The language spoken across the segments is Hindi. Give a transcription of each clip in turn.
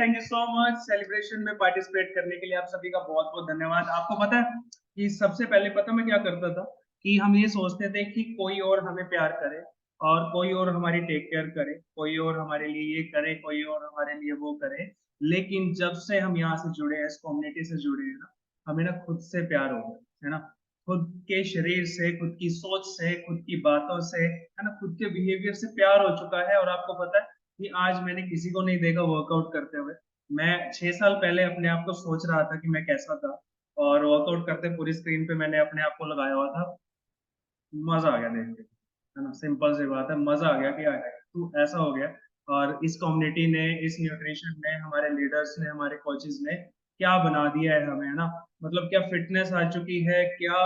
Thank you so much celebration में पार्टिसिपेट करने के लिए। आप सभी का बहुत बहुत धन्यवाद। आपको पता है कि सबसे पहले पता मैं क्या करता था कि हम ये सोचते थे कि कोई और हमें प्यार करे और कोई और हमारी टेक केयर करे, कोई और हमारे लिए ये करे, कोई और हमारे लिए वो करे। लेकिन जब से हम यहाँ से जुड़े हैं, इस कम्युनिटी से जुड़े हैं ना, हमें ना खुद से प्यार हो गया है ना। खुद के शरीर से, खुद की सोच से, खुद की बातों से, है ना, खुद के बिहेवियर से प्यार हो चुका है। और आपको पता है कि आज मैंने किसी को नहीं देखा वर्कआउट करते हुए। मैं 6 साल पहले अपने आप को सोच रहा था कि मैं कैसा था, और वर्कआउट करते पूरी स्क्रीन पे मैंने अपने आप को लगाया हुआ था। मजा आ गया देख के, है ना। सिंपल सी बात है, मजा आ गया कि आ गया तू ऐसा हो गया। और इस कम्युनिटी ने, इस न्यूट्रिशन ने, हमारे लीडर्स ने, हमारे कोचेस ने क्या बना दिया है हमें, है ना। मतलब क्या फिटनेस आ चुकी है, क्या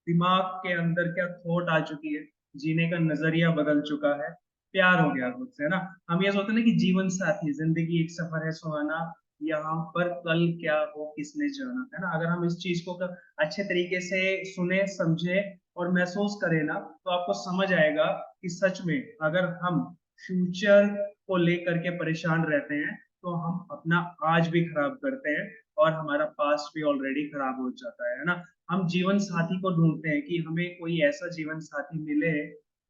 दिमाग के अंदर क्या थॉट आ चुकी है, जीने का नजरिया बदल चुका है, प्यार हो गया खुद से, है ना। हम ये सोचते हैं ना कि जीवन साथी, जिंदगी एक सफर है सुहाना, यहाँ पर कल क्या हो किसने जाना, है ना। अगर हम इस चीज को अच्छे तरीके से सुने, समझे और महसूस करें ना, तो आपको समझ आएगा कि सच में अगर हम फ्यूचर को लेकर के परेशान रहते हैं तो हम अपना आज भी खराब करते हैं, और हमारा पास्ट भी ऑलरेडी खराब हो जाता है ना। हम जीवन साथी को ढूंढते हैं कि हमें कोई ऐसा जीवन साथी मिले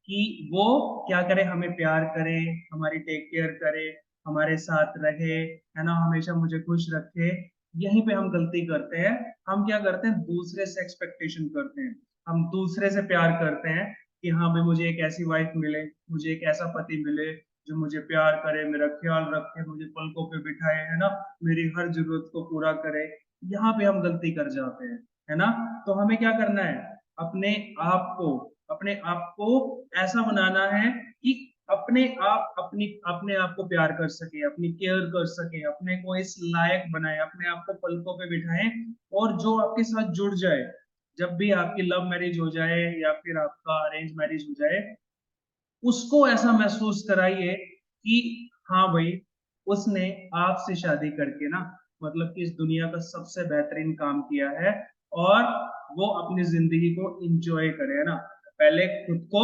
कि वो क्या करे, हमें प्यार करे, हमारी टेक केयर करे, हमारे साथ रहे, है ना, हमेशा मुझे खुश रखे। यहीं पे हम गलती करते हैं। हम क्या करते हैं, दूसरे से एक्सपेक्टेशन करते हैं, हम दूसरे से प्यार करते हैं कि हाँ भाई मुझे एक ऐसी वाइफ मिले, मुझे एक ऐसा पति मिले जो मुझे प्यार करे, मेरा ख्याल रखे, मुझे पलकों पे बिठाए, है ना, मेरी हर जरूरत को पूरा करे। यहाँ पे हम गलती कर जाते हैं, है ना। तो हमें क्या करना है, अपने आप को अपने आप को ऐसा बनाना है कि अपने आप अपने आप को प्यार कर सके, अपनी केयर कर सके, अपने को इस लायक बनाए, अपने आप को पलकों पे बिठाए। और जो आपके साथ जुड़ जाए, जब भी आपकी लव मैरिज हो जाए या फिर आपका अरेंज मैरिज हो जाए, उसको ऐसा महसूस कराइए कि हाँ भाई, उसने आपसे शादी करके ना, मतलब कि इस दुनिया का सबसे बेहतरीन काम किया है, और वो अपनी जिंदगी को एंजॉय करे, है ना। पहले खुद को,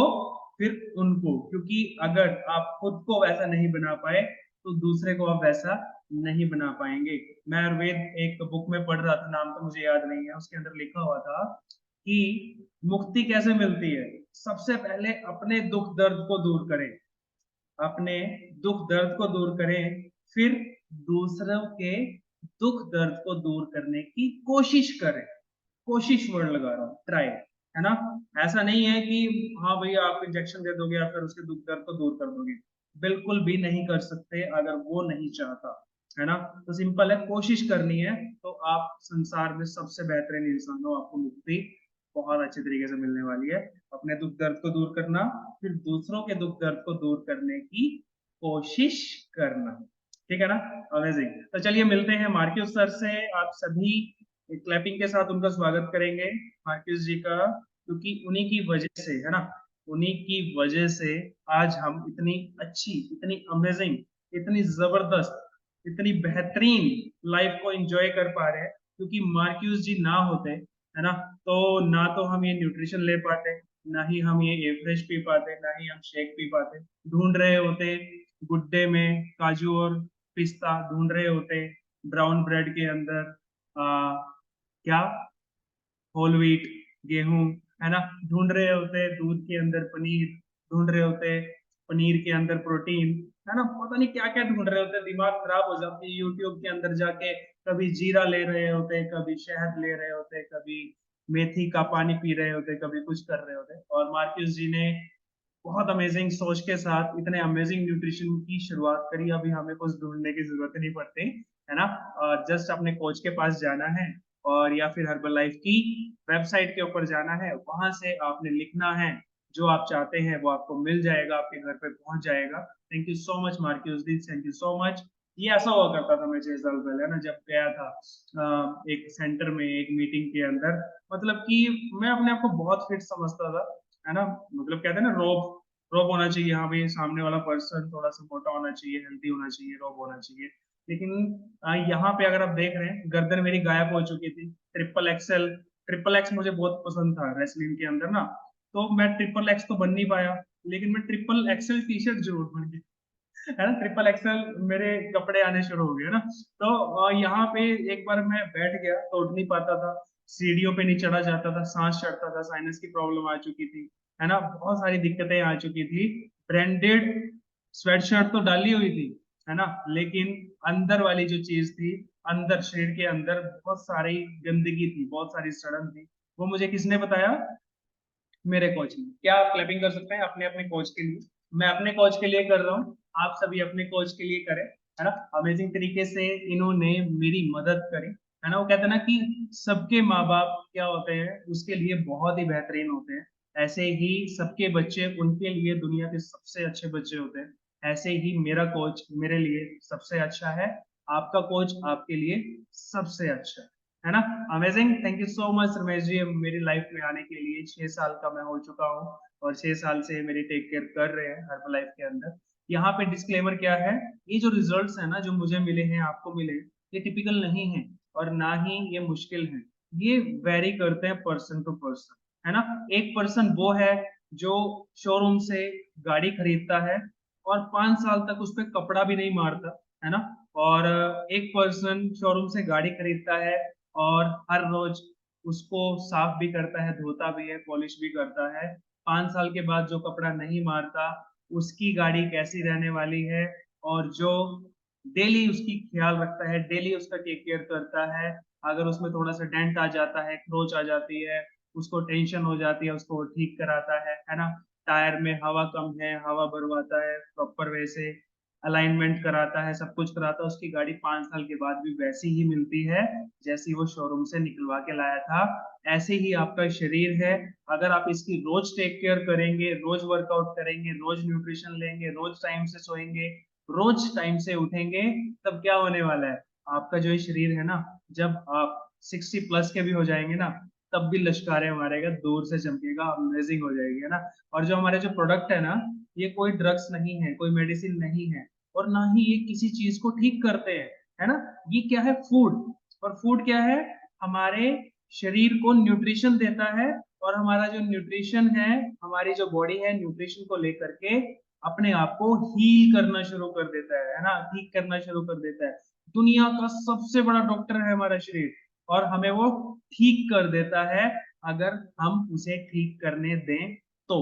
फिर उनको, क्योंकि अगर आप खुद को वैसा नहीं बना पाए तो दूसरे को आप वैसा नहीं बना पाएंगे। मैं आयुर्वेद एक बुक में पढ़ रहा था, नाम तो मुझे याद नहीं है, उसके अंदर लिखा हुआ था कि मुक्ति कैसे मिलती है। सबसे पहले अपने दुख दर्द को दूर करें, अपने दुख दर्द को दूर करें, फिर दूसरों के दुख दर्द को दूर करने की कोशिश करें। कोशिश वर्ड लगा रहा हूँ, ट्राई, है ना। ऐसा नहीं है कि हाँ भैया आप इंजेक्शन दे दोगे या फिर उसके दुख दर्द को दूर कर दोगे, बिल्कुल भी नहीं कर सकते अगर वो नहीं चाहता, है ना। तो सिंपल है, कोशिश करनी है तो आप संसार में सबसे बेहतरीन इंसान हो, आपको मुक्ति बहुत अच्छे तरीके से मिलने वाली है। अपने दुख दर्द को दूर करना, फिर दूसरों के दुख दर्द को दूर करने की कोशिश करना, ठीक है ना। अमेजिंग। तो चलिए मिलते हैं मार्क्यूस सर से। आप सभी क्लैपिंग के साथ उनका स्वागत करेंगे, मार्क्यूस जी का, क्योंकि उन्हीं की वजह से, है ना, उन्हीं की वजह से आज हम इतनी अच्छी, इतनी अमेजिंग, इतनी जबरदस्त, इतनी बेहतरीन लाइफ को एंजॉय कर पा रहे हैं। क्योंकि मार्क्यूस जी ना होते, है ना, तो ना तो हम ये न्यूट्रिशन ले पाते, ना ही हम ये ए फ्रेश पी पाते, ना ही हम शेक पी पाते। ढूंढ रहे होते गुड्डे में काजू और पिस्ता, ढूंढ रहे होते ब्राउन ब्रेड के अंदर क्या, होल व्हीट, गेहूं, है ना, ढूंढ रहे होते दूध के अंदर पनीर, ढूंढ रहे होते पनीर के अंदर प्रोटीन, है ना, पता नहीं क्या क्या ढूंढ रहे होते। दिमाग खराब हो जाती है यूट्यूब के अंदर जाके, कभी जीरा ले रहे होते, कभी शहद ले रहे होते, कभी मेथी का पानी पी रहे होते, कभी कुछ कर रहे होते। और मार्क्यूस जी ने बहुत अमेजिंग सोच के साथ इतने अमेजिंग न्यूट्रिशन की शुरुआत करी। अभी हमें कुछ ढूंढने की जरूरत नहीं पड़ती, है ना। और जस्ट अपने कोच के पास जाना है, और या फिर हर्बल लाइफ की वेबसाइट के ऊपर जाना है, वहां से आपने लिखना है जो आप चाहते हैं, वो आपको मिल जाएगा, आपके घर पे पहुंच जाएगा। Thank you so much Marcus the, thank you so much. ये ऐसा हुआ करता था, मैं 6 साल पहले ना जब गया था एक सेंटर में, एक मीटिंग के अंदर, मतलब कि मैं अपने आप को बहुत फिट समझता था, है ना। मतलब कहते हैं ना, रोब रोब होना चाहिए, हाँ भाई सामने वाला पर्सन थोड़ा सा मोटा होना चाहिए, हेल्दी होना चाहिए, रोब होना चाहिए। लेकिन यहाँ पे अगर आप देख रहे हैं, गर्दन मेरी गायब हो चुकी थी। ट्रिपल एक्सएल, ट्रिपल एक्स मुझे बहुत पसंद था रेसलिंग के अंदर ना, तो मैं ट्रिपल एक्स तो बन नहीं पाया, लेकिन मैं ट्रिपल एक्सएल टी शर्ट जरूर बन गया। है ना, ट्रिपल एक्सल मेरे कपड़े आने शुरू हो गए ना। तो यहाँ पे एक बार मैं बैठ गया तो उठ नहीं पाता था, सीढ़ियों पे नहीं चढ़ा जाता था, सांस चढ़ता था, साइनस की प्रॉब्लम आ चुकी थी, है ना, बहुत सारी दिक्कतें आ चुकी थी। ब्रांडेड स्वेटशर्ट तो डाली हुई थी, है ना, लेकिन अंदर वाली जो चीज थी, अंदर शरीर के अंदर बहुत सारी गंदगी थी, बहुत सारी सड़न थी। वो मुझे किसने बताया? मेरे कोच ने। क्या आप क्लैपिंग कर सकते हैं अपने अपने कोच के लिए? मैं अपने कोच के लिए कर रहा हूँ, आप सभी अपने कोच के लिए करें, है ना। अमेजिंग तरीके से इन्होंने मेरी मदद करी, है ना। वो कहते हैं ना कि सबके माँ बाप क्या होते हैं, उसके लिए बहुत ही बेहतरीन होते हैं। ऐसे ही सबके बच्चे उनके लिए दुनिया के सबसे अच्छे बच्चे होते हैं। ऐसे ही मेरा कोच मेरे लिए सबसे अच्छा है, आपका कोच आपके लिए सबसे अच्छा है ना। Amazing, thank you so much Ramesh ji मेरी लाइफ में आने के लिए। 6 साल का मैं हो चुका हूँ और 6 साल से मेरी टेक केयर कर रहे हैं हर्बल लाइफ के अंदर। यहाँ पे डिस्क्लेमर क्या है, ये जो रिजल्ट्स है ना जो मुझे मिले हैं आपको मिले, ये टिपिकल नहीं है और ना ही ये मुश्किल है। ये वेरी करते हैं पर्सन टू पर्सन, है ना। एक पर्सन वो है जो शोरूम से गाड़ी खरीदता है और 5 साल तक उस पर कपड़ा भी नहीं मारता, है ना। और एक पर्सन शोरूम से गाड़ी खरीदता है और हर रोज उसको साफ भी करता है, धोता भी है, पॉलिश भी करता है। 5 साल के बाद जो कपड़ा नहीं मारता, उसकी गाड़ी कैसी रहने वाली है, और जो डेली उसकी ख्याल रखता है, डेली उसका टेक केयर करता है, अगर उसमें थोड़ा सा डेंट आ जाता है, खरोच आ जाती है, उसको टेंशन हो जाती है, उसको ठीक कराता है ना। टायर में हवा कम है, हवा भरवाता है, प्रॉपर वैसे अलाइनमेंट कराता है, सब कुछ कराता है, उसकी गाड़ी 5 साल के बाद भी वैसी ही मिलती है जैसी वो शोरूम से निकलवा के लाया था। ऐसे ही आपका शरीर है, अगर आप इसकी रोज टेक केयर करेंगे, रोज वर्कआउट करेंगे, रोज न्यूट्रिशन लेंगे, रोज टाइम से सोएंगे, रोज टाइम से उठेंगे, तब क्या होने वाला है, आपका जो ये शरीर है ना, जब आप 60+ के भी हो जाएंगे ना, तब भी लश्कारे मारेगा, दूर से चमकेगा, अमेजिंग हो जाएगी, है ना। और जो हमारे जो प्रोडक्ट है ना, ये कोई ड्रग्स नहीं है, कोई मेडिसिन नहीं है, और ना ही ये किसी चीज को ठीक करते हैं, है ना। ये क्या है, फूड। और फूड क्या है, हमारे शरीर को न्यूट्रिशन देता है, और हमारा जो न्यूट्रिशन है, हमारी जो बॉडी है, न्यूट्रिशन को लेकर के अपने आप को हील करना शुरू कर देता है ना, ठीक करना शुरू कर देता है। दुनिया का सबसे बड़ा डॉक्टर है हमारा शरीर, और हमें वो ठीक कर देता है अगर हम उसे ठीक करने दें तो,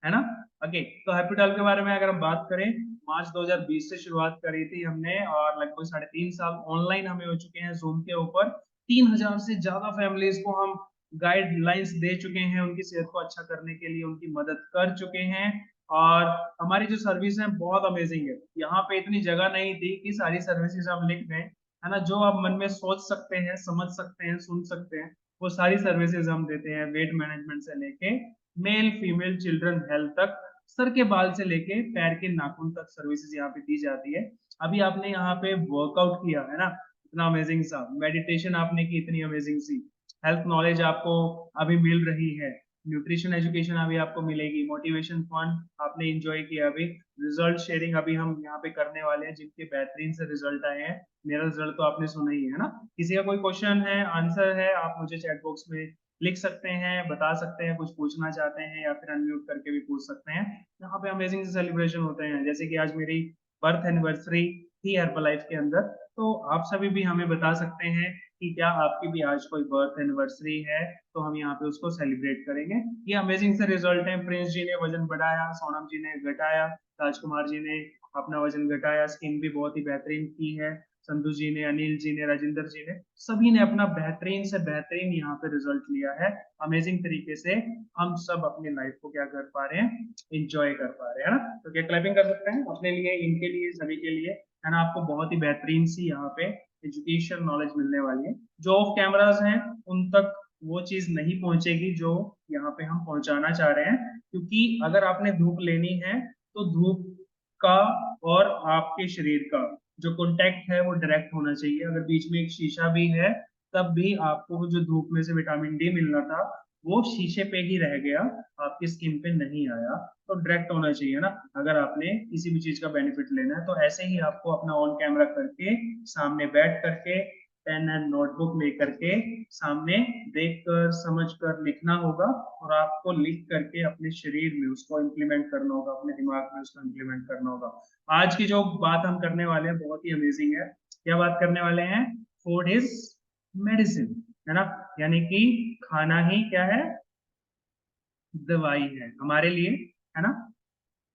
है ना। ओके, तो हैप्पीटॉल के बारे में अगर हम बात करें, मार्च 2020 से शुरुआत करी थी हमने, और लगभग 3.5 साल ऑनलाइन हमें हो चुके हैं जूम के ऊपर। 3,000 से ज्यादा फैमिलीज को हम गाइडलाइंस दे चुके हैं, उनकी सेहत को अच्छा करने के लिए उनकी मदद कर चुके हैं। और हमारी जो सर्विस है बहुत अमेजिंग है, यहाँ पे इतनी जगह नहीं थी कि सारी सर्विसेज हम लिख दें, है ना। जो आप मन में सोच सकते हैं, समझ सकते हैं, सुन सकते हैं, वो सारी सर्विसेज हम देते हैं। वेट मैनेजमेंट से लेके मेल फीमेल चिल्ड्रन हेल्थ तक, सर के बाल से लेके पैर के नाखून तक सर्विसेज यहाँ पे दी जाती है। अभी आपने यहाँ पे वर्कआउट किया है ना, इतना अमेजिंग सा, मेडिटेशन आपने की इतनी अमेजिंग सी, हेल्थ नॉलेज आपको अभी मिल रही है, न्यूट्रिशन एजुकेशन अभी आपको मिलेगी, मोटिवेशन फंड आपने एंजॉय किया अभी, रिजल्ट शेयरिंग अभी हम यहाँ पे करने वाले हैं, जिनके बेहतरीन से रिजल्ट आए हैं। मेरा रिजल्ट तो आपने सुना ही है ना। किसी का कोई क्वेश्चन है, आंसर है, आप मुझे चैट बॉक्स में लिख सकते हैं, बता सकते हैं, कुछ पूछना चाहते हैं, या फिर अनम्यूट करके भी पूछ सकते हैं। यहाँ पे अमेजिंग से सेलिब्रेशन होते हैं, जैसे कि आज मेरी बर्थ एनिवर्सरी थी हर्बल लाइफ के अंदर, तो आप सभी भी हमें बता सकते हैं कि क्या आपकी भी आज कोई बर्थ एनिवर्सरी है, तो हम यहाँ पे उसको सेलिब्रेट करेंगे। ये अमेजिंग से रिजल्ट है, प्रिंस जी ने वजन बढ़ाया, सोनम जी ने घटाया, राजकुमार जी ने अपना वजन घटाया, स्किन भी बहुत ही बेहतरीन की है, संधु जी ने, अनिल जी ने, राजेंद्र जी ने, सभी ने अपना बेहतरीन से बेहतरीन यहाँ पे रिजल्ट लिया है। अमेजिंग तरीके से हम सब अपनी लाइफ को क्या कर पा रहे हैं, इंजॉय कर पा रहे हैं, है ना। तो क्या क्लैपिंग कर सकते हैं अपने लिए, इनके लिए, सभी के लिए, है ना। आपको बहुत ही बेहतरीन सी यहाँ पे एजुकेशन नॉलेज मिलने वाली है। जो ऑफ कैमराज हैं उन तक वो चीज नहीं पहुंचेगी जो यहाँ पे हम पहुंचाना चाह रहे हैं, क्योंकि अगर आपने धूप लेनी है तो धूप का और आपके शरीर का जो कांटेक्ट है वो डायरेक्ट होना चाहिए। अगर बीच में एक शीशा भी है, तब भी आपको जो धूप में से विटामिन डी मिलना था, वो शीशे पे ही रह गया, आपकी स्किन पे नहीं आया। तो डायरेक्ट होना चाहिए ना, अगर आपने किसी भी चीज का बेनिफिट लेना है। तो ऐसे ही आपको अपना ऑन कैमरा करके, सामने बैठ करके, पेन एंड नोटबुक लेकर के सामने देखकर समझकर लिखना होगा और आपको लिख करके अपने शरीर में उसको इम्प्लीमेंट करना होगा, अपने दिमाग में उसको इम्प्लीमेंट करना होगा। आज की जो बात हम करने वाले हैं बहुत ही अमेजिंग है। क्या बात करने वाले हैं? फूड इज मेडिसिन, है ना। यानी कि खाना ही क्या है? दवाई है हमारे लिए, है ना।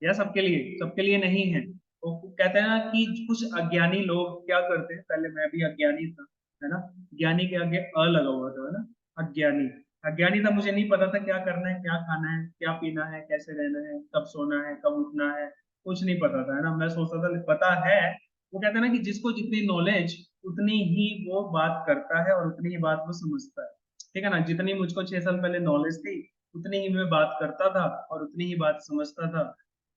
या सबके लिए? सबके लिए नहीं है। तो कहते हैं ना कि कुछ अज्ञानी लोग क्या करते हैं, पहले मैं भी अज्ञानी था, है ना। ज्ञानी के आगे अ लगा हुआ था, है ना। अज्ञानी। अज्ञानी था, मुझे नहीं पता था क्या करना है, क्या खाना है, क्या पीना है, कैसे रहना है, कब सोना है, कब उठना है, कुछ नहीं पता था, है ना। मैं सोचता था पता है। वो कहते हैं ना कि जिसको जितनी नॉलेज उतनी ही वो बात करता है और उतनी ही बात वो समझता है। ठीक है ना। जितनी मुझको 6 साल पहले नॉलेज थी उतनी ही मैं बात करता था और उतनी ही बात समझता था।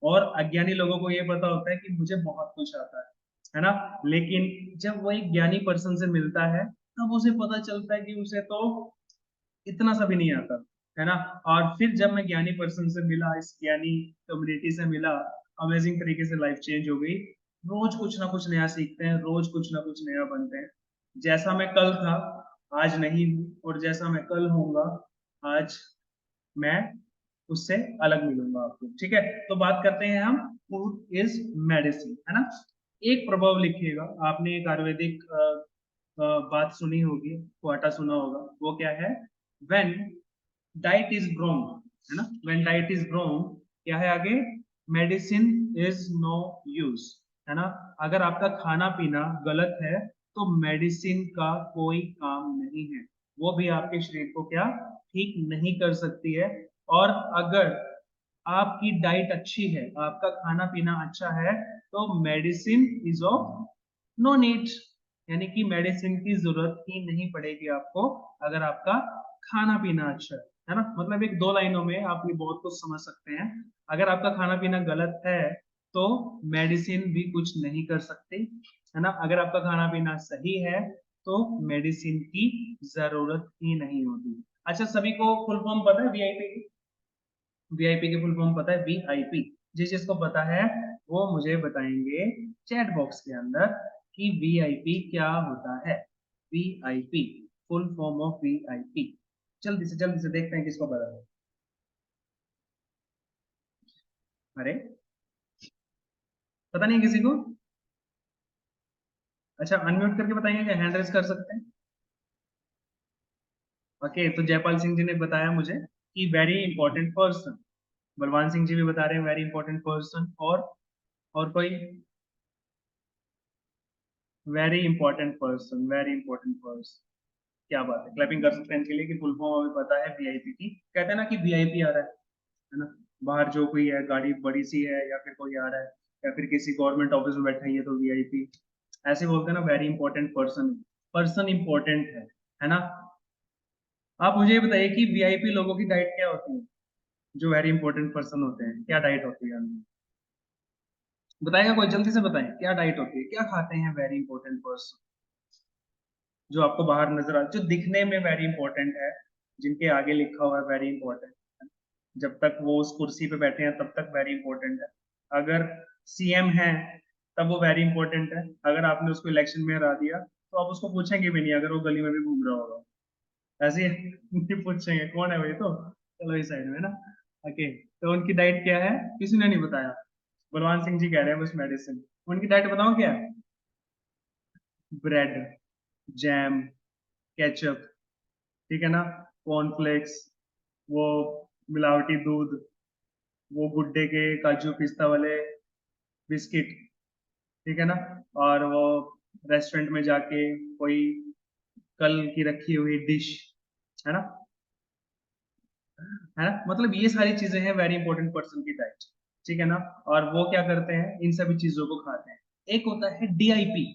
और अज्ञानी लोगों को ये पता होता है कि मुझे बहुत कुछ आता है ना। लेकिन जब वो एक ज्ञानी पर्सन से मिलता है तब उसे पता चलता है कि उसे तो इतना सा भी नहीं आता, है ना। और फिर जब मैं ज्ञानी पर्सन से मिला, इस ज्ञानी कम्युनिटी से मिला, अमेजिंग तरीके से लाइफ चेंज हो गई। रोज कुछ ना कुछ नया सीखते हैं, रोज कुछ ना कुछ नया बनते हैं। जैसा मैं कल था आज नहीं हूँ, और जैसा मैं कल होऊंगा आज मैं उससे अलग मिलूंगा आपको। ठीक है। तो बात करते हैं हम, फूड इज मेडिसिन, है ना। एक प्रभाव लिखिएगा, आपने एक आयुर्वेदिक बात सुनी होगी, क्वाटा सुना होगा। वो क्या है? व्हेन डाइट इज रॉन्ग, है ना। व्हेन डाइट इज रॉन्ग, क्या है आगे? मेडिसिन इज नो यूज, है ना। अगर आपका खाना पीना गलत है तो मेडिसिन का कोई काम नहीं है। वो भी आपके शरीर को क्या ठीक नहीं कर सकती है। और अगर आपकी डाइट अच्छी है, आपका खाना पीना अच्छा है, तो medicine is of no need. यानी कि मेडिसिन की जरूरत ही नहीं पड़ेगी आपको, अगर आपका खाना पीना अच्छा है ना। मतलब एक दो लाइनों में आप ये बहुत कुछ समझ सकते हैं। अगर आपका खाना पीना गलत है तो मेडिसिन भी कुछ नहीं कर सकती, है ना। अगर आपका खाना पीना सही है तो मेडिसिन की जरूरत ही नहीं होती। अच्छा, सभी को फुल फॉर्म पता है वीआईपी की? वीआईपी की फुल फॉर्म पता है? वीआईपी। जिस जिसको पता है वो मुझे बताएंगे चैट बॉक्स के अंदर कि वीआईपी क्या होता है। VIP, full form of VIP. जल्दी से देखते हैं किसको पता है। अरे, पता नहीं किसी को? अच्छा, अनम्यूट करके बताएंगे क्या? हैंड रेस कर सकते हैं? ओके, तो जयपाल सिंह जी ने बताया मुझे कि very important person. Balwan Singh ji भी बता रहे हैं वेरी इंपॉर्टेंट पर्सन। और कोई? Very important person, very important person. क्या बात है, क्लैपिंग कर सकते हैं इनके लिए कि फुल फॉर्म हमें पता है वीआईपी की। कहते हैं ना कि वीआईपी आ रहा है ना। बाहर जो कोई है, गाड़ी बड़ी सी है या फिर कोई आ रहा है या फिर किसी गवर्नमेंट ऑफिस में बैठा है, ये तो वीआईपी। ऐसे बोलते हैं ना, very important person. Person important है ना। आप मुझे ये बताइए कि वीआईपी लोगों की डाइट क्या होती है? जो वेरी इंपॉर्टेंट पर्सन होते हैं, क्या डाइट होती है उनकी? बताएगा कोई? जल्दी से बताएं, क्या डाइट होती है, क्या खाते हैं वेरी इंपॉर्टेंट पर्सन? जो आपको बाहर नजर आ, जो दिखने में वेरी इंपॉर्टेंट है, जिनके आगे लिखा हुआ है वेरी इंपॉर्टेंट, जब तक वो उस कुर्सी पे बैठे हैं तब तक वेरी इंपॉर्टेंट है। अगर सीएम है तब वो वेरी इंपॉर्टेंट है। अगर आपने उसको इलेक्शन में हरा दिया तो आप उसको पूछेंगे भी नहीं, अगर वो गली में भी घूम रहा होगा। ऐसे ही नहीं पूछेंगे कौन है भाई, तो चलो इस साइड में ना। ओके, तो उनकी डाइट क्या है? किसी ने नहीं बताया। बलवान सिंह जी कह रहे हैं बस मेडिसिन। उनकी डाइट बताओ क्या है? ब्रेड, जैम, केचप, ठीक है ना, कॉर्नफ्लेक्स, वो मिलावटी दूध, वो गुड्डे के काजू पिस्ता वाले बिस्किट, ठीक है ना। और वो रेस्टोरेंट में जाके कोई कल की रखी हुई डिश, है ना। है ना, मतलब ये सारी चीजें हैं वेरी इंपॉर्टेंट पर्सन की डाइट। ठीक है ना। और वो क्या करते हैं? इन सभी चीजों को खाते हैं। एक होता है डीआईपी,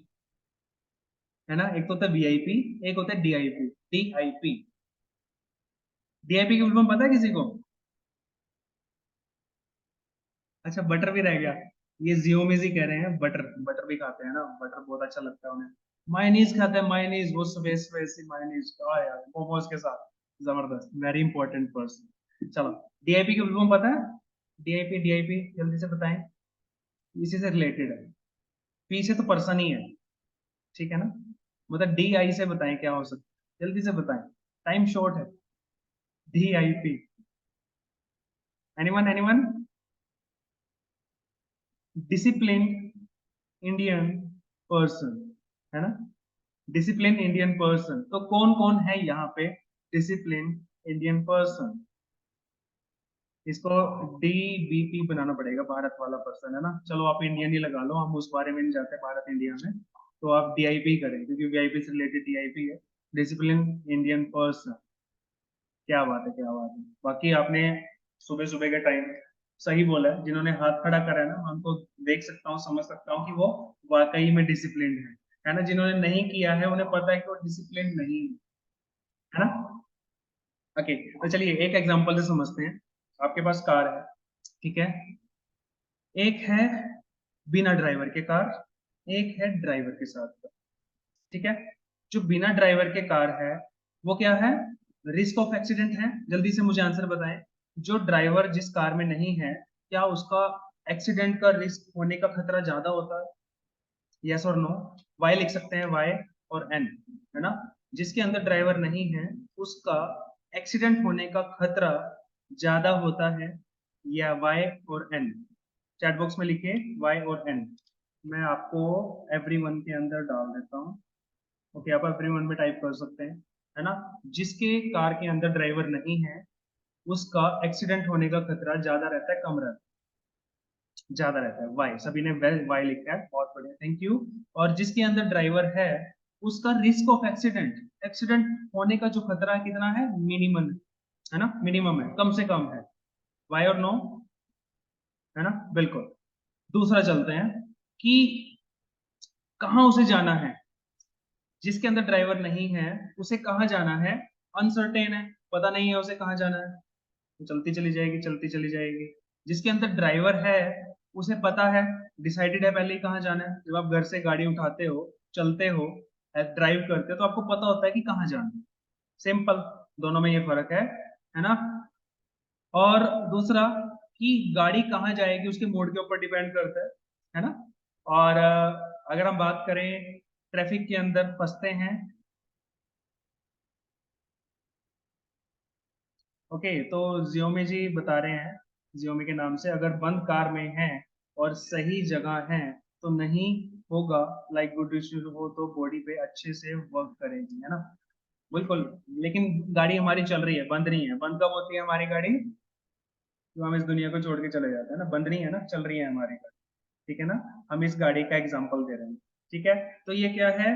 है ना। एक तो होता है वीआईपी, एक होता है डीआईपी। डीआईपी, डीआईपी की फुल फॉर्म पता है किसी को? अच्छा, बटर भी रह गया। ये जियोमिज ही कह रहे हैं, बटर। बटर भी खाते हैं ना, बटर बहुत अच्छा लगता है उन्हें। मायोनीज खाते हैं, मायोनीज, वो स्पेस मायोनीज यार, मोमोज के साथ। जबरदस्त, वेरी इंपॉर्टेंट पर्सन। चलो, डीआईपी की फुल फॉर्म पता है? डीआईपी, डीआईपी जल्दी से बताएं। इसी से रिलेटेड है, पी से तो पर्सन ही है, ठीक है ना। मतलब डी आई से बताएं क्या हो सकता है, जल्दी से बताएं, टाइम शॉर्ट है। D I P, anyone anyone? Discipline Indian person, है ना? डिसिप्लिन इंडियन पर्सन, तो कौन कौन है यहाँ पे डिसिप्लिन इंडियन पर्सन? इसको डीबीपी बनाना पड़ेगा, भारत वाला पर्सन, है ना? चलो आप इंडियन ही लगा लो, हम उस बारे में नहीं जाते भारत इंडिया में, तो आप डीआईपी करें क्योंकि वीआईपी से रिलेटेड डीआईपी है। डिसिप्लिन इंडियन पर्सन, क्या बात है, क्या बात है। बाकी आपने सुबह सुबह के टाइम सही बोला है, जिन्होंने हाथ खड़ा करा है ना, मैं उनको देख सकता हूँ, समझ सकता हूँ कि वो वाकई में डिसिप्लिन है ना? जिन्होंने नहीं किया है उन्हें पता है कि वो डिसिप्लिन नहीं है ना? ओके, तो चलिए एक एग्जांपल से समझते हैं। आपके पास कार है, ठीक है? एक है बिना ड्राइवर के कार, एक है ड्राइवर के साथ कार, ठीक है? जो बिना ड्राइवर के कार है वो क्या है? रिस्क ऑफ एक्सीडेंट है। जल्दी से मुझे आंसर बताएं, जो ड्राइवर जिस कार में नहीं है, क्या उसका एक्सीडेंट का रिस्क होने का खतरा ज्यादा होता है? यस और नो? वाई लिख सकते हैं, वाई और एन, है ना? जिसके अंदर ड्राइवर नहीं है उसका एक्सीडेंट होने का खतरा ज्यादा होता है, या वाई और एन? चैट बॉक्स में लिखिए वाई और एन, मैं आपको एवरीवन के अंदर डाल देता हूँ। ओके, आप एवरीवन में टाइप कर सकते हैं, है ना? जिसके कार के अंदर ड्राइवर नहीं है उसका एक्सीडेंट होने का खतरा ज्यादा रहता है, कम रहता है? ज्यादा रहता है, वाई। सभी ने वाई लिखा है, बहुत बढ़िया, थैंक यू। और जिसके अंदर ड्राइवर है उसका रिस्क ऑफ एक्सीडेंट, एक्सीडेंट होने का जो खतरा है कितना है? मिनिमम, है ना? मिनिमम है, कम से कम है। वाई और नो? है ना? बिल्कुल। दूसरा चलते हैं कि कहाँ उसे जाना है। जिसके अंदर ड्राइवर नहीं है उसे कहाँ जाना है? अनसर्टेन है, पता नहीं है उसे कहाँ जाना है, तो चलती चली जाएगी, चलती चली जाएगी। जिसके अंदर ड्राइवर है उसे पता है, डिसाइडेड है पहले ही कहाँ जाना है। जब आप घर से गाड़ी उठाते हो, चलते हो, ड्राइव करते हो, तो आपको पता होता है कि कहाँ जाना है। सिंपल, दोनों में ये फर्क है ना? और दूसरा कि गाड़ी कहाँ जाएगी उसके मोड के ऊपर डिपेंड करता है ना? और अगर हम बात करें ट्रैफिक के अंदर फंसते हैं, ओके, तो जियोमी जी बता रहे हैं, जियोमी के नाम से, अगर बंद कार में है और सही जगह है तो नहीं होगा, लाइक गुड इश्यू हो तो बॉडी पे अच्छे से वर्क करेगी, है ना? बिल्कुल। लेकिन गाड़ी हमारी चल रही है, बंद नहीं है। बंद कब होती है हमारी गाड़ी? तो हम इस दुनिया को छोड़ के चले जाते हैं ना, बंद नहीं है ना, चल रही है हमारी गाड़ी, ठीक है ना? हम इस गाड़ी का एग्जाम्पल दे रहे हैं, ठीक है? तो ये क्या है,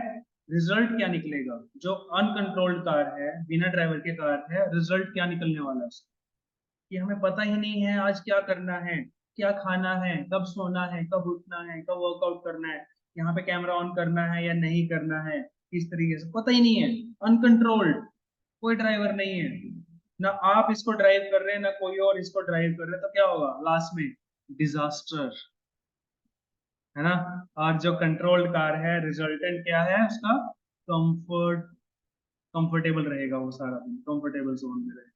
रिजल्ट क्या निकलेगा? जो अनकंट्रोल्ड कार है, बिना ड्राइवर के कार है, रिजल्ट क्या निकलने वाला है उसका? कि हमें पता ही नहीं है आज क्या करना है, क्या खाना है, कब सोना है, कब उठना है, कब वर्कआउट करना है, यहाँ पे कैमरा ऑन करना है या नहीं करना है, किस तरीके से, पता ही नहीं है। अनकंट्रोल्ड, कोई ड्राइवर नहीं है, ना आप इसको ड्राइव कर रहे हैं ना कोई और इसको ड्राइव कर रहे हैं, तो क्या होगा लास्ट में? डिजास्टर, है ना? और जो कंट्रोल्ड कार है, रिजल्टेंट क्या है उसका? कंफर्ट, कंफर्टेबल रहेगा वो सारा दिन, कंफर्टेबल जोन में रहेगा,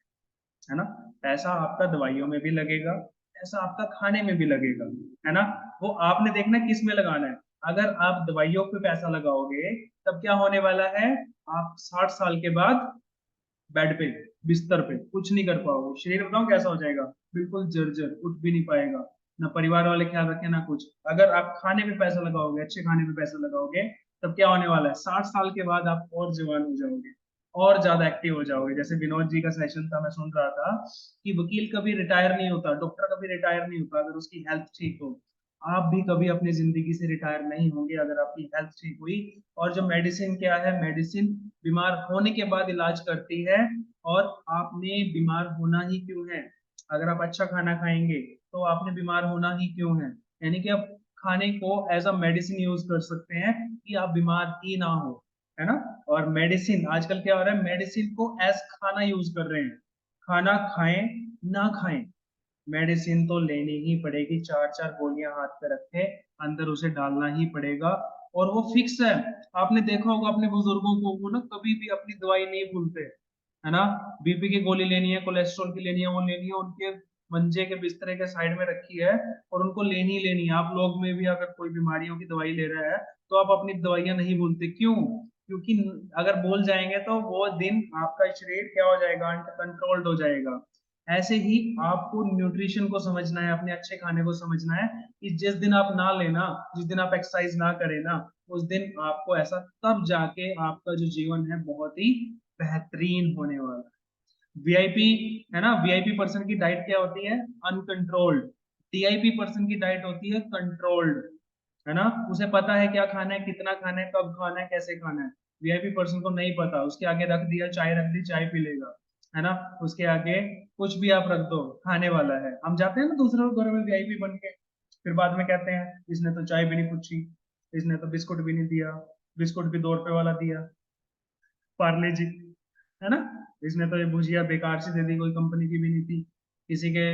है ना? पैसा आपका दवाइयों में भी लगेगा, पैसा आपका खाने में भी लगेगा, है ना? वो आपने देखना किस में लगाना है। अगर आप दवाइयों पे पैसा लगाओगे तब क्या होने वाला है? आप 60 साल के बाद बेड पे, बिस्तर पे कुछ नहीं कर पाओगे, शरीर बताओ कैसा हो जाएगा? बिल्कुल जर्जर, उठ भी नहीं पाएगा, ना परिवार वाले ख्याल रखें ना कुछ। अगर आप खाने पे पैसा लगाओगे, अच्छे खाने पे पैसा लगाओगे, तब क्या होने वाला है? 60 साल के बाद आप और जवान हो जाओगे, और ज्यादा एक्टिव हो जाओगे। जैसे विनोद जी का सेशन था, मैं सुन रहा था कि वकील कभी रिटायर नहीं होता, डॉक्टर कभी रिटायर नहीं होता अगर उसकी हेल्थ ठीक हो। आप भी कभी अपनी जिंदगी से रिटायर नहीं होंगे अगर आपकी हेल्थ ठीक हुई। और जो मेडिसिन क्या है, मेडिसिन बीमार होने के बाद इलाज करती है, और आपने बीमार होना ही क्यों है? अगर आप अच्छा खाना खाएंगे तो आपने बीमार होना ही क्यों है? यानी कि आप खाने को एज अ मेडिसिन यूज कर सकते हैं कि आप बीमार ही ना हो, है ना? और मेडिसिन आजकल क्या हो रहा है, मेडिसिन को एज खाना यूज कर रहे हैं। खाना खाएं ना खाएं, मेडिसिन तो लेनी ही पड़ेगी, चार चार गोलियां हाथ पे रखे, अंदर उसे डालना ही पड़ेगा, और वो फिक्स है। आपने देखा होगा अपने बुजुर्गों को, वो ना कभी भी अपनी दवाई नहीं भूलते, है ना? बीपी की गोली लेनी है, कोलेस्ट्रॉल की लेनी है, वो लेनी है, उनके मंजे के बिस्तरे के साइड में रखी है, और उनको लेनी ही लेनी है। आप लोग में भी अगर कोई बीमारियों की दवाई ले रहा है तो आप अपनी दवाइयां नहीं भूलते, क्यों? क्योंकि अगर भूल जाएंगे तो वो दिन आपका शरीर क्या हो जाएगा, अनकंट्रोल्ड हो जाएगा। ऐसे ही आपको न्यूट्रिशन को समझना है, अपने अच्छे खाने को समझना है कि जिस दिन आप ना लेना, जिस दिन आप एक्सरसाइज ना करें ना, उस दिन आपको ऐसा, तब जाके आपका जो जीवन है बहुत ही बेहतरीन होने वाला है। वीआईपी है ना, वीआईपी पर्सन की डाइट क्या होती है, अनकंट्रोल्ड। टीआईपी पर्सन की डाइट होती है कंट्रोल्ड, है ना, उसे पता है क्या खाना है, कितना खाना है, कब खाना है, कैसे खाना है। वीआईपी पर्सन को नहीं पता, उसके आगे रख दिया, चाय रख दी, चाय पी लेगा, है ना, उसके आगे कुछ भी आप रख दो, खाने वाला है। हम जाते हैं ना दूसरों के घर में वीआईपी बन के, फिर बाद में कहते हैं इसने तो चाय भी नहीं पूछी, इसने तो बिस्कुट भी नहीं दिया, बिस्कुट भी 2 रुपए वाला दिया, पार्ले जी, है ना, इसने तो ये भुजिया बेकार सी दे दी, कोई कंपनी की भी नहीं थी। किसी के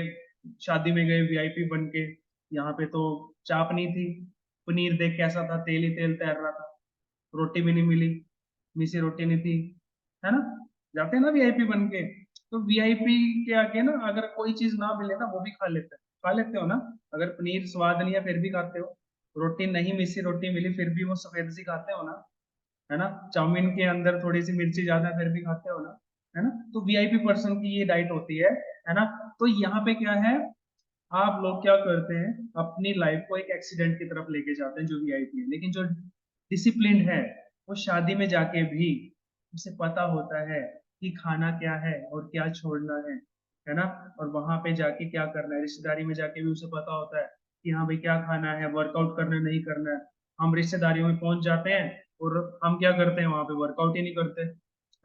शादी में गए वीआईपी बन के, यहाँ पे तो चाप नहीं थी, पनीर देख कैसा था, तेल ही तेल तैर रहा था, रोटी भी नहीं मिली, मिसी रोटी नहीं थी, है ना। जाते हैं ना वीआईपी बन के, तो वीआईपी के आगे ना अगर कोई चीज ना मिले ना वो भी खा लेते हैं, खा लेते हो ना। अगर पनीर स्वाद नहीं है फिर भी खाते हो, रोटी नहीं, मिसी रोटी मिली फिर भी वो सफेद सी खाते हो ना, है ना। चाउमीन के अंदर थोड़ी सी मिर्ची ज्यादा है, फिर भी खाते हो ना, है ना। तो वीआईपी पर्सन की ये डाइट होती है ना। तो यहाँ पे क्या है, आप लोग क्या करते हैं, अपनी लाइफ को एक एक्सीडेंट की तरफ लेके जाते हैं जो वीआईपी है, लेकिन जो डिसिप्लिन है वो शादी में जाके भी उसे पता होता है कि खाना क्या है और क्या छोड़ना है ना। और वहां पे जाके क्या करना है, रिश्तेदारी में जाके भी उसे पता होता है कि हाँ भाई क्या खाना है, वर्कआउट करना नहीं करना है। हम रिश्तेदारियों में पहुंच जाते हैं और हम क्या करते हैं, वहां पे वर्कआउट ही नहीं करते,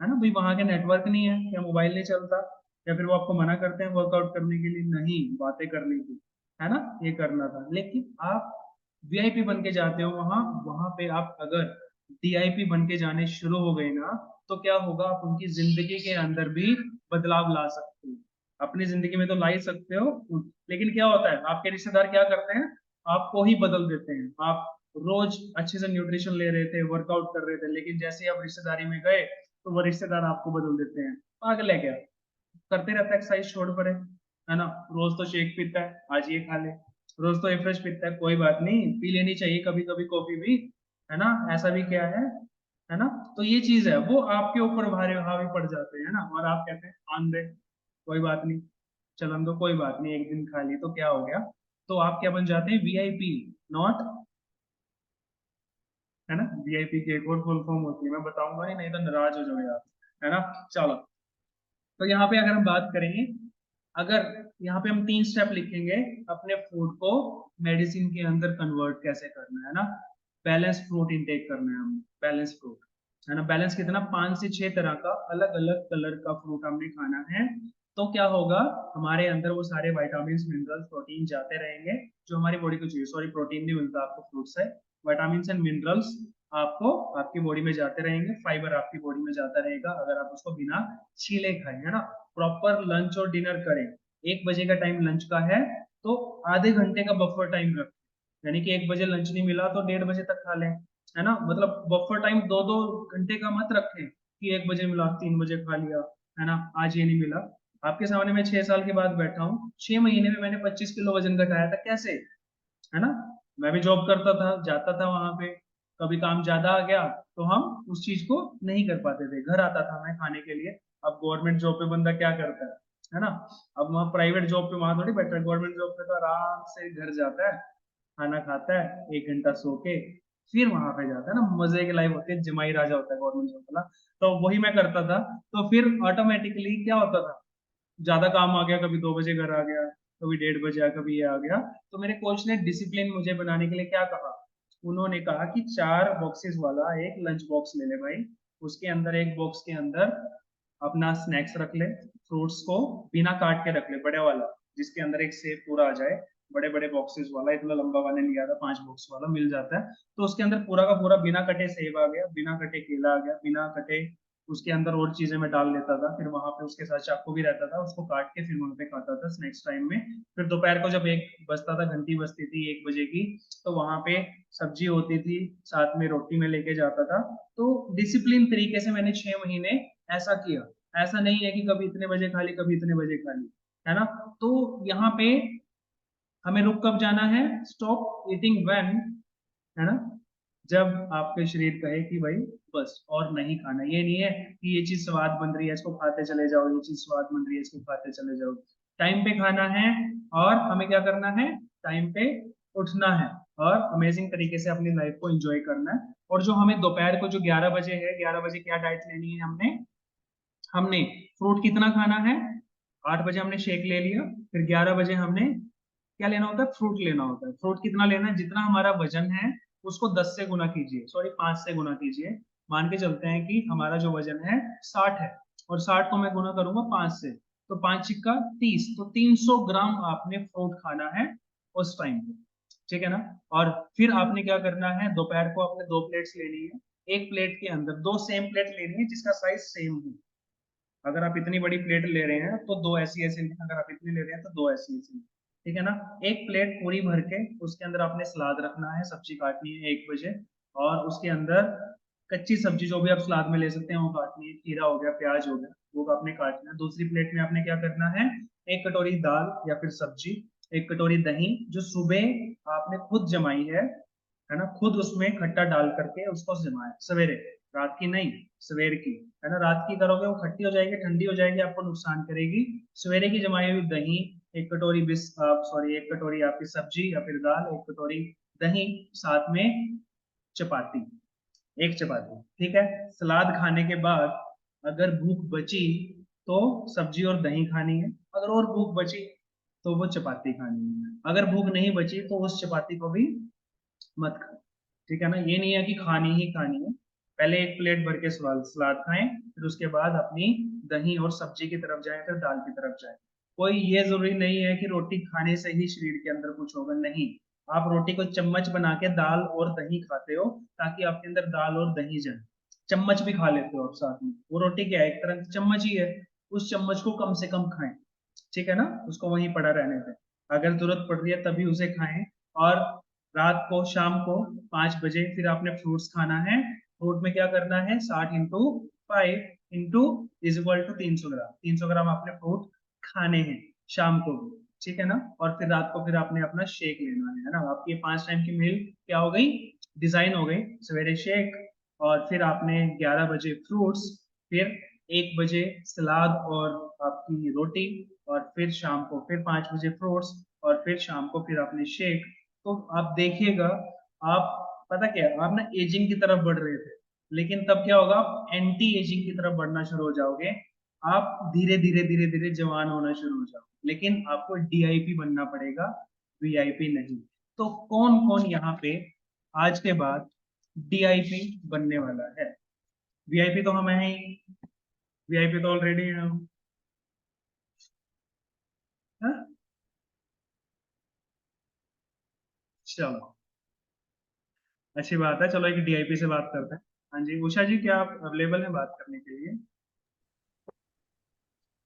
है ना भाई, वहां के नेटवर्क नहीं है या मोबाइल नहीं चलता, या फिर वो आपको मना करते हैं वर्कआउट करने के लिए, नहीं बातें करने की, है ना, ये करना था। लेकिन आप वीआईपी बन के जाते हो वहां, वहां पे आप अगर डीआईपी बन के जाने शुरू हो गए ना, तो क्या होगा, आप उनकी जिंदगी के अंदर भी बदलाव ला सकते हो। अपनी जिंदगी में तो ला ही सकते हो, लेकिन क्या होता है, आपके रिश्तेदार क्या करते हैं, आपको ही बदल देते हैं। आप रोज अच्छे से न्यूट्रिशन ले रहे थे, वर्कआउट कर रहे थे, लेकिन जैसे ही आप रिश्तेदारी में गए तो वो रिश्तेदार आपको बदल देते हैं। पागल है क्या, करते रहता है एक्सरसाइज छोड़ पड़े, है ना, रोज तो शेक पीता है, आज ये खा ले, रोज तो फ्रेश पीता है, कोई बात नहीं, पी लेनी चाहिए कभी कभी कॉफी भी, है ना, ऐसा भी क्या है ना। तो ये चीज है, वो आपके ऊपर भारी हावी पड़ जाते हैं ना, और आप कहते हैं आन दे, कोई बात नहीं, चलन दो, कोई बात नहीं, एक दिन खा ली तो क्या हो गया। तो आप क्या बन जाते हैं, वीआईपी, नॉट, है ना। वीआईपी की एक और फुल फॉर्म होती है, मैं बताऊंगा नहीं तो नाराज हो जाओ यार, है ना। चलो, तो यहाँ पे अगर हम बात करेंगे, अगर यहाँ पे हम 3 स्टेप लिखेंगे, अपने फूड को मेडिसिन के अंदर कन्वर्ट कैसे करना है ना। बैलेंस फ्रूट इंटेक करना है हमें, बैलेंस फ्रूट, है ना। बैलेंस कितना, 5 से 6 तरह का अलग अलग कलर का फ्रूट हमने खाना है। तो क्या होगा, हमारे अंदर वो सारे विटामिन, मिनरल्स, प्रोटीन जाते रहेंगे जो हमारी बॉडी को चाहिए। सॉरी, प्रोटीन नहीं मिलता आपको फ्रूट से, विटामिन एंड मिनरल्स आपको आपकी बॉडी में जाते रहेंगे, फाइबर आपकी बॉडी में जाता रहेगा अगर आप उसको बिना छीले खाएं, है ना। प्रॉपर लंच और डिनर करें, 1 बजे का टाइम लंच का है, तो आधे घंटे का बफर टाइम रखें, यानी कि 1 बजे लंच नहीं मिला तो 1:30 बजे तक खा लें, है ना। मतलब बफर टाइम 2-2 घंटे का मत रखें कि 1 बजे मिला 3 बजे खा लिया, है ना, आज ये नहीं मिला। आपके सामने मैं 6 साल के बाद बैठा हूँ, 6 महीने में मैंने 25 किलो वजन घटाया था, कैसे, है ना। मैं भी जॉब करता था, जाता था वहां पे, कभी काम ज्यादा आ गया तो हम उस चीज को नहीं कर पाते थे, घर आता था मैं खाने के लिए। अब गवर्नमेंट जॉब पे बंदा क्या करता है ना। अब वहाँ प्राइवेट जॉब पे वहां थोड़ी बैठा है, गवर्नमेंट जॉब पे तो आराम से घर जाता है, खाना खाता है, 1 घंटा सो के फिर वहां पे जाता है ना, मजे की लाइफ होती है, जमाई राजा होता है गवर्नमेंट जॉब वाला। तो वही मैं करता था, तो फिर ऑटोमेटिकली क्या होता था, ज्यादा काम आ गया, कभी 2 बजे घर आ गया, कभी 1:30 बजे आया, कभी ये आ गया। तो मेरे कोच ने डिसिप्लिन मुझे बनाने के लिए क्या कहा, उन्होंने कहा कि 4 बॉक्सेस वाला एक लंच बॉक्स ले ले भाई, उसके अंदर एक बॉक्स के अंदर अपना स्नैक्स रख ले, फ्रूट्स को बिना काट के रख ले, बड़े वाला, जिसके अंदर एक सेब पूरा आ जाए। बड़े बड़े बॉक्सेस वाला, इतना लंबा वाला लिया था, 5 बॉक्स वाला मिल जाता है। तो उसके अंदर पूरा का पूरा बिना कटे सेब आ गया, बिना कटे केला आ गया, बिना कटे उसके अंदर और चीजें मैं डाल लेता था, फिर वहां पे उसके साथ चाकू भी रहता था, उसको काट के फिर वहां पे खाता था स्नैक्स टाइम में। फिर दोपहर को जब 1 बजता था, घंटी बजती थी 1 बजे की, तो वहां पे सब्जी होती थी, साथ में रोटी में लेके जाता था। तो डिसिप्लिन तरीके से मैंने 6 महीने ऐसा किया। ऐसा नहीं है कि कभी इतने बजे खा ली, कभी इतने बजे खा ली, है ना। तो यहाँ पे हमें रुक कब जाना है, स्टॉप ईटिंग व्हेन, है ना, जब आपके शरीर कहे कि भाई बस और नहीं खाना। ये नहीं है कि ये चीज स्वाद बन रही है इसको खाते चले जाओ, ये चीज स्वाद बन रही है इसको खाते चले जाओ। टाइम पे खाना है और हमें क्या करना है, टाइम पे उठना है और अमेजिंग तरीके से अपनी लाइफ को एंजॉय करना है। और जो हमें दोपहर को जो 11 बजे है, 11 बजे क्या डाइट लेनी है हमने, हमने फ्रूट कितना खाना है, 8 बजे हमने शेक ले लिया, फिर 11 बजे हमने क्या लेना होता है, फ्रूट लेना होता है। फ्रूट कितना लेना है, जितना हमारा वजन है उसको 10 से गुना कीजिए, सॉरी 5 से गुना कीजिए। मान के चलते हैं कि हमारा जो वजन है 60 है, और 60 को मैं गुना करूंगा 5 से, तो 5 छिक्का 30, तो 300 ग्राम आपने फ्रूट खाना है उस टाइम पे। ठीक है ना। और फिर आपने क्या करना है, दोपहर को आपने 2 प्लेट्स लेनी है। एक प्लेट के अंदर 2 सेम प्लेट लेनी है जिसका साइज सेम हो। अगर आप इतनी बड़ी प्लेट ले रहे हैं तो 2 ऐसी ऐसी लें, अगर आप इतनी ले रहे हैं तो 2 ऐसी ऐसी लें। ठीक है ना। एक प्लेट पूरी भर के उसके अंदर आपने सलाद रखना है, सब्जी काटनी है 1 बजे, और उसके अंदर कच्ची सब्जी जो भी आप सलाद में ले सकते हैं वो काटनी है, खीरा हो गया, प्याज हो गया, वो आपने काटना है। दूसरी प्लेट में आपने क्या करना है, 1 कटोरी दाल या फिर सब्जी, 1 कटोरी दही जो सुबह आपने खुद जमाई है ना, खुद उसमें खट्टा डाल करके उसको जमाए सवेरे, रात की नहीं, सवेर की, है ना। रात की करोगे वो खट्टी हो जाएगी, ठंडी हो जाएगी, आपको नुकसान करेगी। सवेरे की जमाई हुई दही, 1 कटोरी सॉरी 1 कटोरी आपकी सब्जी या फिर दाल, 1 कटोरी दही, साथ में चपाती, 1 चपाती। ठीक है। सलाद खाने के बाद अगर भूख बची तो सब्जी और दही खानी है, अगर और भूख बची तो वो चपाती खानी है। अगर भूख नहीं बची तो उस चपाती को भी मत खाओ। ठीक है ना। ये नहीं है कि खानी ही खानी है, पहले 1 प्लेट भर के सलाद सलाद खाएं, फिर उसके बाद अपनी दही और सब्जी की तरफ जाएं, फिर दाल की तरफ जाएं। कोई ये जरूरी नहीं है कि रोटी खाने से ही शरीर के अंदर कुछ होगा, नहीं। आप रोटी को चम्मच बना के दाल और दही खाते हो ताकि आपके अंदर दाल और दही जाए। चम्मच भी खा लेते हो आप साथ में, वो रोटी क्या है, एक तरह की चम्मच ही है। उस चम्मच को कम से कम खाएं। ठीक है ना। उसको वहीं पड़ा रहने दें, अगर जरूरत पड़ रही है तभी उसे खाएं। और रात को, शाम को 5 बजे फिर आपने फ्रूट्स खाना है। फ्रूट में क्या करना है, 60 × 5 इज इक्वल टू 300 ग्राम, 300 ग्राम आपने फ्रूट खाने हैं शाम को भी। ठीक है ना। और फिर रात को फिर आपने अपना शेक लेना है ना। आपकी 5 टाइम की मील क्या हो गई, डिजाइन हो गई। सवेरे शेक, और फिर आपने 11 बजे फ्रूट्स, फिर 1 बजे सलाद और आपकी रोटी, और फिर शाम को फिर 5 बजे फ्रूट्स, और फिर शाम को फिर आपने शेक। तो आप देखिएगा, आप पता क्या है, आप ना एजिंग की तरफ बढ़ रहे थे, लेकिन तब क्या होगा, आप एंटी एजिंग की तरफ बढ़ना शुरू हो जाओगे। आप धीरे धीरे धीरे धीरे जवान होना शुरू हो जाओगे, लेकिन आपको डीआईपी बनना पड़ेगा, वीआईपी नहीं। तो कौन कौन यहाँ पे आज के बाद डीआईपी बनने वाला है। वीआईपी तो हम हैं ही, वीआईपी तो ऑलरेडी है हम। हाँ? चलो, अच्छी बात है। चलो एक डीआईपी से बात करते हैं। हाँ जी उषा जी, क्या आप अवेलेबल हैं बात करने के लिए।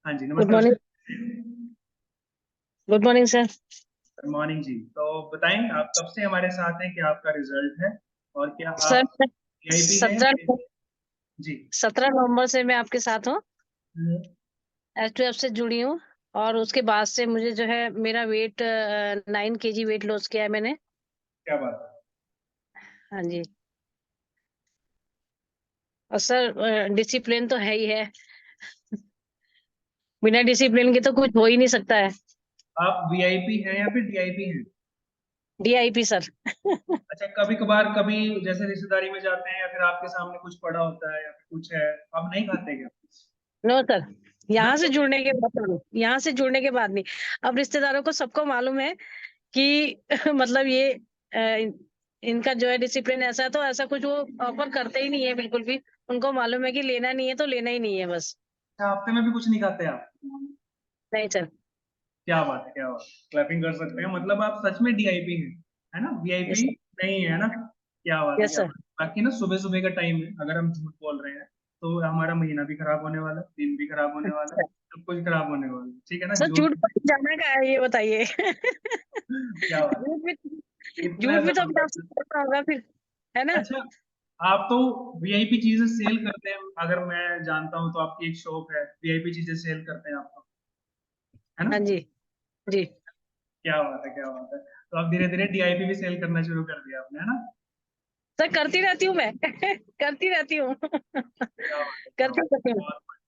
हाँ जी, गुड नमस्ते उषा मॉर्निंग। जी। Good morning sir. Good morning जी। तो बताएं आप कब से हमारे साथ हैं, क्या आपका रिजल्ट है, और क्या सर आप वीआईपी हैं या सत्रह जी। 17 नवंबर से मैं आपके साथ हूँ, हम्म, एस से जुड़ी हूँ। और उसके बाद से मुझे जो है मेरा वेट 9 kg वेट लॉस किया है मैंने। क्या बात हाँ जी। और सर डिसिप्लिन तो है ही है, बिना डिसिप्लिन के तो कुछ हो ही नहीं सकता है। है, आप वीआईपी हैं या फिर डीआईपी हैं। DIP sir. अच्छा, कभी कभार कभी जैसे रिश्तेदारी में जाते हैं या फिर आपके सामने कुछ पड़ा होता है या फिर कुछ है, आप नहीं खाते क्या। नो सर, हाँ यहाँ से तो जुड़ने के बाद नहीं, यहाँ से जुड़ने के बाद नहीं। अब रिश्तेदारों को सबको मालूम है कि मतलब ये इनका जो है डिसिप्लिन ऐसा है, तो ऐसा कुछ वो ऑफर करते ही नहीं है बिल्कुल भी। उनको मालूम है कि लेना नहीं है तो लेना ही नहीं है बस। अच्छा, हफ्ते में भी कुछ नहीं खाते आप। नहीं सर। क्या बात है, क्या बात है, क्लैपिंग कर सकते हैं, मतलब आप सच में डीआईपी हैं, है ना, यस वीआईपी सर। नहीं है ना। क्या बात है, यस क्या सर। बात है। बाकी ना सुबह सुबह का टाइम है, अगर हम झूठ बोल रहे हैं तो हमारा महीना भी खराब होने वाला है, दिन भी खराब होने वाला है, अच्छा। सब कुछ खराब होने वाला है। ठीक है ना, सर झूठ। झूठ पर जाना का है ये बताइए। क्या बात झूठ भी, है, इतना झूठ भी तो अपने आप से जबरदस्त। बोलना होगा फिर, है ना। अच्छा, आप तो वीआईपी चीजें सेल करते हैं, अगर मैं जानता हूँ तो आपकी एक शॉप है, वीआईपी चीजें सेल करते हैं आप तो, है ना। हाँ जी। जी। क्या बात है, क्या बात है। तो आप धीरे धीरे डीआईपी भी सेल करना शुरू कर दिया आपने, है ना। सर करती रहती हूँ मैं करती रहती हूँ क्या बात है, क्या बात करती है। हूँ।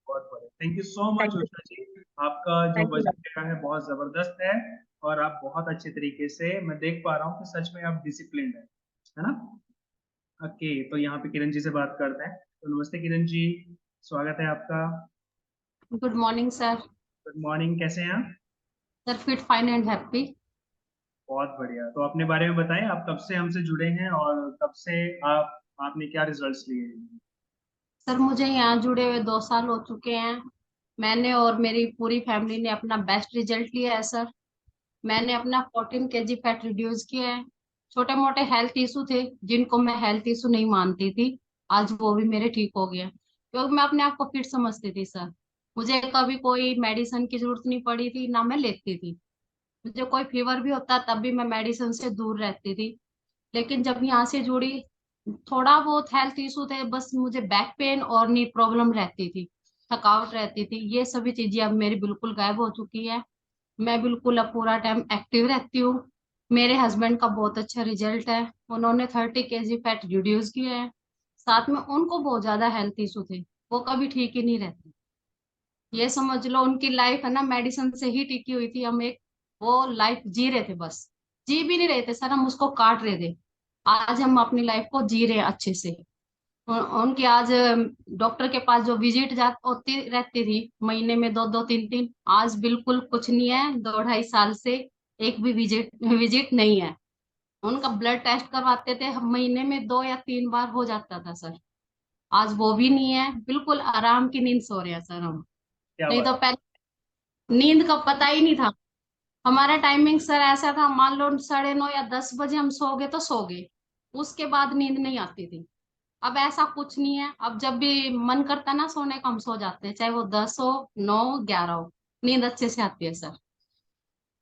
बहुत बढ़िया। Thank you so much thank you, Usha ji. आपका जो थैंक यू। वजन का है बहुत जबरदस्त है, और आप बहुत अच्छे तरीके से, मैं देख पा रहा हूँ कि सच में आप डिसिप्लिन्ड है ना। ओके, तो यहाँ पे किरण जी से बात करते हैं। तो नमस्ते किरण जी, स्वागत है आपका। Good morning sir. Good morning, कैसे हैं आप? Sir fit fine and happy. बहुत बढ़िया। तो अपने बारे में बताएं, आप कब से हमसे जुड़े हैं और कब से आपने क्या रिजल्ट्स लिए हैं? सर मुझे यहाँ जुड़े हुए 2 साल हो चुके हैं। मैंने और मेरी पूरी फैमिली ने अपना बेस्ट रिजल्ट लिया है सर। मैंने अपना 14 kg फैट रिड्यूस किया है। छोटे मोटे हेल्थ इशू थे जिनको मैं हेल्थ इशू नहीं मानती थी, आज वो भी मेरे ठीक हो गया, क्योंकि मैं अपने आप को फिट समझती थी सर। मुझे कभी कोई मेडिसिन की जरूरत नहीं पड़ी थी, ना मैं लेती थी। मुझे कोई फीवर भी होता तब भी मैं मेडिसिन से दूर रहती थी। लेकिन जब यहाँ से जुड़ी, थोड़ा बहुत हेल्थ इशू थे, बस मुझे बैक पेन और नी प्रॉब्लम रहती थी, थकावट रहती थी, ये सभी चीजें अब मेरी बिल्कुल गायब हो चुकी है। मैं बिल्कुल अब पूरा टाइम एक्टिव रहती हूँ। मेरे हस्बैंड का बहुत अच्छा रिजल्ट है, उन्होंने 30 kg फैट रिड्यूस किया है। साथ में उनको बहुत ज्यादा हेल्थ इशू थे, वो कभी ठीक ही नहीं रहते। ये समझ लो उनकी लाइफ है ना मेडिसिन से ही टिकी हुई थी। हम एक वो लाइफ जी रहे थे, बस जी भी नहीं रहे थे सर, हम उसको काट रहे थे। आज हम अपनी लाइफ को जी रहे हैं अच्छे से। उनकी आज डॉक्टर के पास जो विजिट जा होती रहती थी महीने में 2-2 3-3, आज बिल्कुल कुछ नहीं है। 2-2.5 साल से एक भी विजिट विजिट नहीं है। उनका ब्लड टेस्ट करवाते थे हम, महीने में 2 या 3 बार हो जाता था सर। आज वो भी नहीं है, बिल्कुल आराम की नींद सो रहे हैं सर हम। क्या नहीं बात तो पहले नींद का पता ही नहीं था। हमारा टाइमिंग सर ऐसा था, मान लो 9:30 या 10 बजे हम सो गए तो सो गए, उसके बाद नींद नहीं आती थी। अब ऐसा कुछ नहीं है, अब जब भी मन करता है ना सोने का हम सो जाते हैं, चाहे वो 10 हो, 9, 11 हो, नींद अच्छे से आती है सर।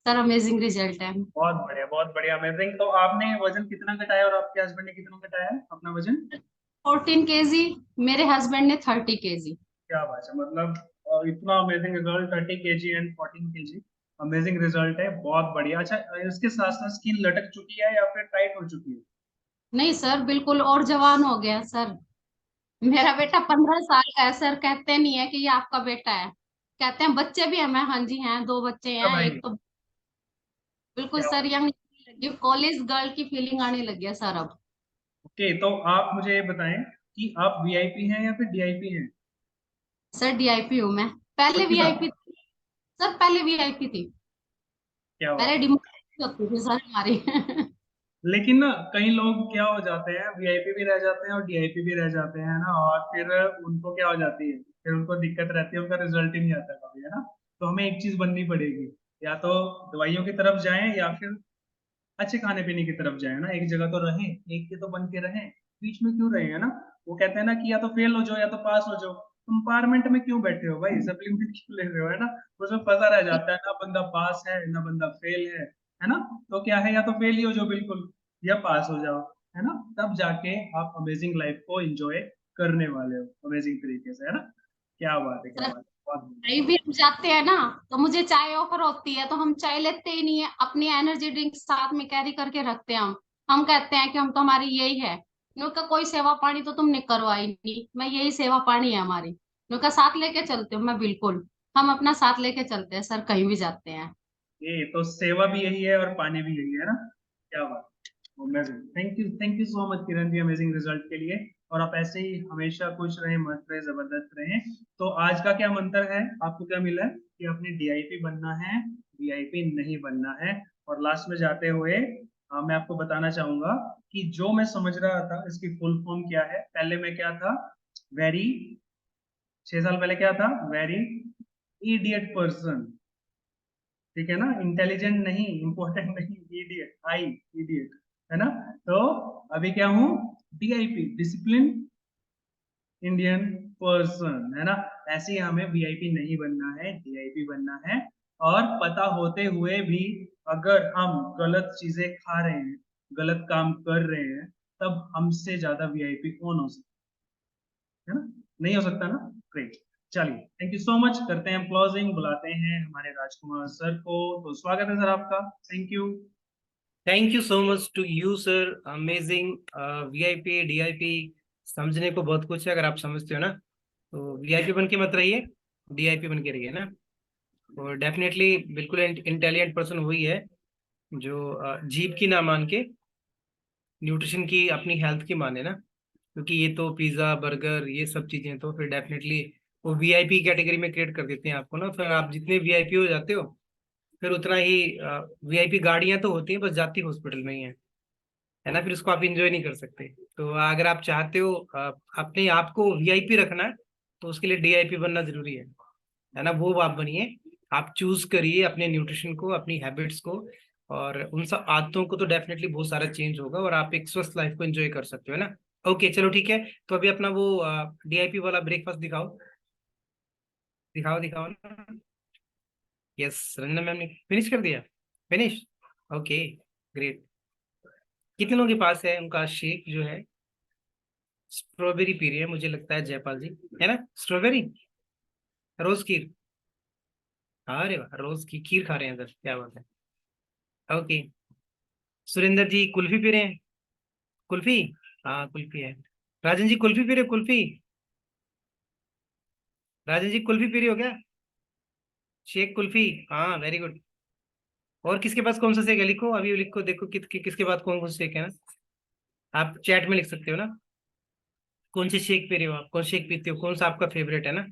सर अमेजिंग रिजल्ट है। बहुत बढ़िया, बहुत बढ़िया, अमेजिंग। तो आपने वजन कितना घटाया और आपके हस्बैंड ने कितना घटाया है अपना वजन? 14 kg, मेरे हस्बैंड ने 30 kg। क्या बात है, मतलब इतना amazing result, 30 kg and 14 kg, amazing result है, बहुत बढ़िया। अच्छा, इसके साथ साथ स्किन लटक चुकी है या फिर टाइट हो चुकी है? नहीं सर, बिल्कुल और जवान हो गया सर। मेरा बेटा 15 साल का है सर, कहते नहीं है कि ये आपका बेटा है, कहते हैं बच्चे भी हैं। मैं हाँ जी हैं, 2 बच्चे क्या हैं, भाई, एक तो बिल्कुल क्या सर बात। यंग कॉलेज गर्ल की फीलिंग आने लगी है सर अब। ओके, तो आप मुझे ये बताएं कि आप वीआईपी हैं या फिर डीआईपी हैं? सर डीआईपी हूँ मैं। पहले पक्की बात। वीआईपी थी सर, पहले वीआईपी थी। क्या पहले बात है। डिमांड होती थी सर हमारी लेकिन ना कई लोग क्या हो जाते हैं, वीआईपी भी रह जाते हैं और डीआईपी भी रह जाते हैं ना, और फिर उनको क्या हो जाती है, फिर उनको दिक्कत रहती है, उनका रिजल्ट ही नहीं आता कभी, है ना। तो हमें एक चीज बननी पड़ेगी, या तो दवाइयों की तरफ जाएं या फिर अच्छे खाने पीने की तरफ जाए ना। एक जगह तो रहें, एक के तो बन के रहें, बीच में क्यों रहे, है ना। वो कहते हैं ना कि या तो फेल हो जाओ या तो पास हो जाओ। कंपार्टमेंट में क्यों बैठे हो भाई, सप्लीमेंट क्यों ले रहे हो, है ना। उसमें फंसा रह जाता है ना, बंदा पास है ना बंदा फेल है ना। तो क्या है, या तो फेल ही हो जाओ बिल्कुल, या पास हो जाओ, है ना। तब जाके आप अमेजिंग लाइफ को एंजॉय करने वाले हो अमेजिंग तरीके से, है ना। क्या बात है, क्या सर बात है, बहुत बढ़िया। कहीं भी हम जाते हैं ना, तो मुझे चाय ऑफर होती है तो हम चाय लेते ही नहीं है, अपनी एनर्जी ड्रिंक साथ में कैरी करके रखते हैं हम कहते हैं कि हम तो हमारी यही है। उनका कोई सेवा पानी तो तुमने करवाई नहीं, मैं यही सेवा पानी है हमारी। उनका साथ लेके चलते हो, मैं बिल्कुल, हम अपना साथ लेके चलते हैं सर कहीं भी जाते हैं। ये तो सेवा भी यही है और पानी भी यही है ना। क्या बात, amazing. Thank you so much Kiran ji, amazing result के लिए। और आप ऐसे ही हमेशा खुश रहें, मस्त रहे, जबरदस्त रहें। तो आज का क्या मंत्र है, आपको क्या मिला है कि अपने डीआईपी बनना है, वीआईपी नहीं बनना है। और लास्ट में जाते हुए मैं आपको बताना चाहूंगा कि जो मैं समझ रहा था इसकी फुल फॉर्म क्या है। पहले मैं क्या था, वेरी, 6 साल पहले क्या था, वेरी इडियट पर्सन, ठीक है ना, इंटेलिजेंट नहीं, इंपॉर्टेंट नहीं, इडियट, आई, इडियट, है ना। तो अभी क्या हूँ, डीआईपी, डिसिप्लिन इंडियन पर्सन, है ना। ऐसे ही हमें वीआईपी नहीं बनना है, डीआईपी बनना है। और पता होते हुए भी अगर हम गलत चीजें खा रहे हैं, गलत काम कर रहे हैं, तब हमसे ज्यादा वीआईपी कौन हो सकता है ना। नहीं हो सकता ना। ग्रेट, चलिए, थैंक यू सो मच। करते हैं क्लोजिंग, बुलाते हैं हमारे राजकुमार सर को। तो स्वागत है सर आपका, thank you. Thank you so much to you sir, amazing. VIP DIP समझने को बहुत कुछ है, अगर आप समझते हो ना तो वीआईपी बन के मत रहिए, डीआईपी बन के रहिए ना। और डेफिनेटली बिल्कुल इंटेलिजेंट पर्सन वही है जो जीभ की ना मान के न्यूट्रिशन की, अपनी हेल्थ की माने ना। क्योंकि ये तो पिज्ज़ा बर्गर ये सब चीज़ें तो फिर डेफिनेटली वो वीआईपी कैटेगरी में क्रिएट कर देते हैं आपको ना। फिर आप जितने वीआईपी हो जाते हो फिर उतना ही वीआईपी गाड़ियां तो होती हैं, बस जाती हॉस्पिटल में ही है ना। फिर उसको आप इंजॉय नहीं कर सकते। तो अगर आप चाहते हो अपने आप को वीआईपी रखना है तो उसके लिए डीआईपी बनना जरूरी है ना। वो आप बनिए, आप चूज करिए अपने न्यूट्रिशन को, अपनी हैबिट्स को, और उन सब आदतों को तो डेफिनेटली बहुत सारा चेंज होगा और आप एक स्वस्थ लाइफ को एंजॉय कर सकते हो ना। ओके चलो ठीक है, तो अभी अपना वो डीआईपी वाला ब्रेकफास्ट दिखाओ, दिखाओ दिखाओ ना। यस, रंजना मैम ने फिनिश कर दिया। Finish, okay great. कितने लोगों के पास है उनका शेक जो है? स्ट्रॉबेरी पी रही है मुझे लगता है जयपाल जी, है ना? स्ट्रॉबेरी, रोज खीर। अरे वाह, रोज की खीर खा रहे हैं सर, क्या बात है। ओके, सुरेंद्र जी कुल्फी पी रहे हैं? कुल्फी, हाँ कुल्फी है। राजन जी कुल्फी पी रहे हो? कुल्फी, राजन जी कुल्फी पी रही हो क्या? शेक कुल्फी, हाँ वेरी गुड। और किसके पास कौन सा शेक है? लिखो अभी, लिखो देखो किसके पास कौन कौन सा शेक है ना। आप चैट में लिख सकते हो ना। कौन से शेक पी रहे हो आप, कौन शेक पीते हो, कौन सा आपका फेवरेट है ना।